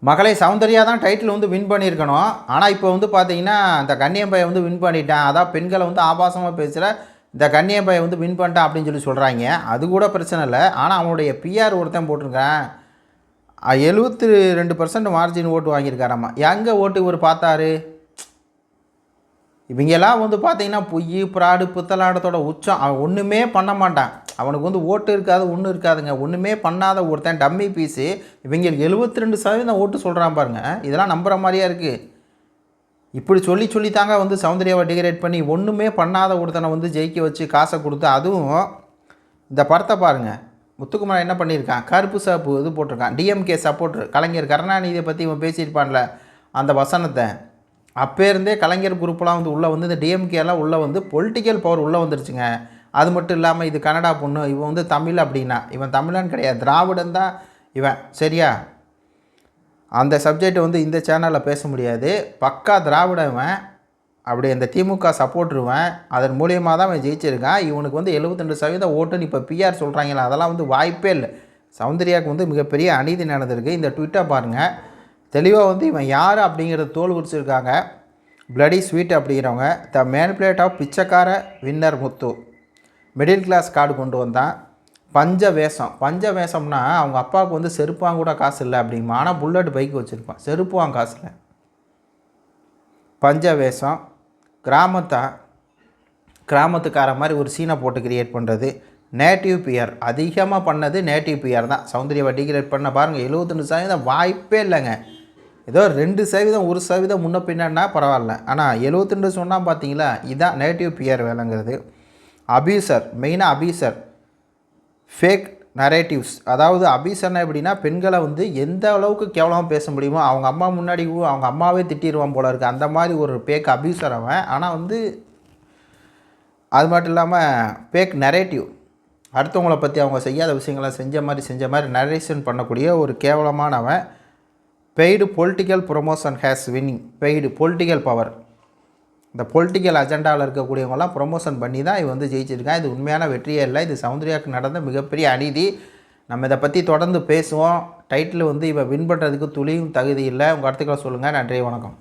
மகளே சௌந்தர்யா தான் டைட்டில் வந்து வின் பண்ணியிருக்கணும். ஆனால் இப்போ வந்து பார்த்தீங்கன்னா இந்த கண்ணியம் பையன் வந்து வின் பண்ணிட்டான். அதான் பெண்களை வந்து ஆபாசமாக பேசுகிற இந்த கண்ணியம் பையன் வந்து வின் பண்ணிட்டான் அப்படின்னு சொல்கிறாங்க. அது கூட பிரச்சனை இல்லை. ஆனால் அவனுடைய பிஆர் ஒருத்தன் போட்டிருக்கேன் 72% மார்ஜின் ஓட்டு வாங்கியிருக்காராம்மா. எங்கே ஓட்டு இவர் பார்த்தாரு? இவங்கெல்லாம் வந்து பார்த்தீங்கன்னா பொய் பிராடு புத்தலாட்டத்தோட உச்சம். அவன் ஒன்றுமே பண்ண மாட்டான். அவனுக்கு வந்து ஓட்டு இருக்காது, ஒன்றும் இருக்காதுங்க. ஒன்றுமே பண்ணாத ஒருத்தன் டம்மி பீஸு இவங்களுக்கு 72% ஓட்டு சொல்கிறான் பாருங்க. இதெல்லாம் நம்புகிற மாதிரியா இருக்குது? இப்படி சொல்லி தாங்க வந்து சௌந்தர்யாவை டிகிரேட் பண்ணி ஒன்றுமே பண்ணாத ஒருத்தனை வந்து ஜெயிக்க வச்சு காசை கொடுத்து, அதுவும் இந்த படத்தை பாருங்கள். முத்துக்குமார் என்ன பண்ணியிருக்கான்? கருப்பு சாப்பு இது போட்டிருக்கான். டிஎம்கே சப்போர்ட்ரு கலைஞர் கருணாநிதியை பற்றி இவன் பேசியிருப்பான்ல அந்த வசனத்தை. அப்போருந்தே கலைஞர் குரூப்லாம் வந்து உள்ளே வந்து இந்த டிஎம்கேலாம் உள்ளே வந்து பொலிட்டிக்கல் பவர் உள்ளே வந்துருச்சுங்க. அது மட்டும் இல்லாமல் இது கன்னடா பொண்ணு, இவன் வந்து தமிழ் அப்படின்னா இவன் தமிழன் கிடையாது, திராவிடன் தான் இவன். சரியா? அந்த சப்ஜெக்ட் வந்து இந்த சேனலில் பேச முடியாது. பக்கா திராவிடவன், அப்படி இந்த திமுக சப்போர்ட்ருவன். அதன் மூலியமாக தான் அவன் ஜெயிச்சிருக்கான். இவனுக்கு வந்து 72% ஓட்டுன்னு இப்போ பிஆர் சொல்கிறாங்களா, அதெல்லாம் வந்து வாய்ப்பே இல்லை. சௌந்தர்யாவுக்கு வந்து மிகப்பெரிய அநீதி நடந்திருக்கு. இந்த ட்விட்டை பாருங்கள். தெளிவாக வந்து இவன் யார் அப்படிங்கிறத தோல் உரிச்சிருக்காங்க. பிளடி ஸ்வீட் அப்படிங்கிறவங்க. த மேனிபுலேட் ஆஃப் பிச்சைக்கார வின்னர் முத்து மிடில் கிளாஸ் கார்டு கொண்டு வந்தான். பஞ்ச வேஷம்னா அவங்க அப்பாவுக்கு வந்து செருப்பாங்க கூட காசு இல்லை அப்படிமா. ஆனால் புல்லட் பைக் வச்சுருப்பான், செருப்புவாங்க காசு இல்லை. பஞ்ச வேஷம் கிராமத்துக்கார மாதிரி ஒரு சீனை போட்டு கிரியேட் பண்ணுறது. நேட்டிவ் பிஆர் அதிகமாக பண்ணது நேட்டிவ் பிஆர் தான். சௌந்தர்யாவை டிகிரேட் பண்ண பாருங்கள் 72% வாய்ப்பே இல்லைங்க. ஏதோ 2% 1% முன்ன பின்னா பரவாயில்ல. ஆனால் 72 சொன்னால் பார்த்தீங்களா, இதுதான் நேட்டிவ் பிஆர் வேலைங்கிறது. மெயினாக அபியூசர் ஃபேக் நரேட்டிவ்ஸ். அதாவது அபியூசர்னா எப்படின்னா, பெண்களை வந்து எந்த அளவுக்கு கேவலமாக பேச முடியுமோ அவங்க அம்மா முன்னாடி அவங்க அம்மாவே திட்டிடுவான் போல இருக்குது. அந்த மாதிரி ஒரு ஃபேக் அபியூசர் அவன். ஆனால் வந்து அது மட்டும் இல்லாமல் ஃபேக் நரேட்டிவ், அடுத்தவங்களை பற்றி அவங்க செய்யாத விஷயங்களை செஞ்ச மாதிரி நரேஷன் பண்ணக்கூடிய ஒரு கேவலமானவன். Paid political promotion has winning. Paid political power, இந்த பொலிட்டிக்கல் அஜெண்டாவில் இருக்கக்கூடியவங்களாம் ப்ரொமோஷன் பண்ணி தான் இவன் வந்து ஜெயிச்சிருக்கான். இது உண்மையான வெற்றியே இல்லை. இது சௌந்தர்யாவுக்கு நடந்த மிகப்பெரிய அநீதி. நம்ம இதை பற்றி தொடர்ந்து பேசுவோம். டைட்டில் வந்து இவன் வின் பண்ணுறதுக்கு துளியும் தகுதி இல்லை. உங்கள் கருத்துக்களை சொல்லுங்கள். நன்றி, வணக்கம்.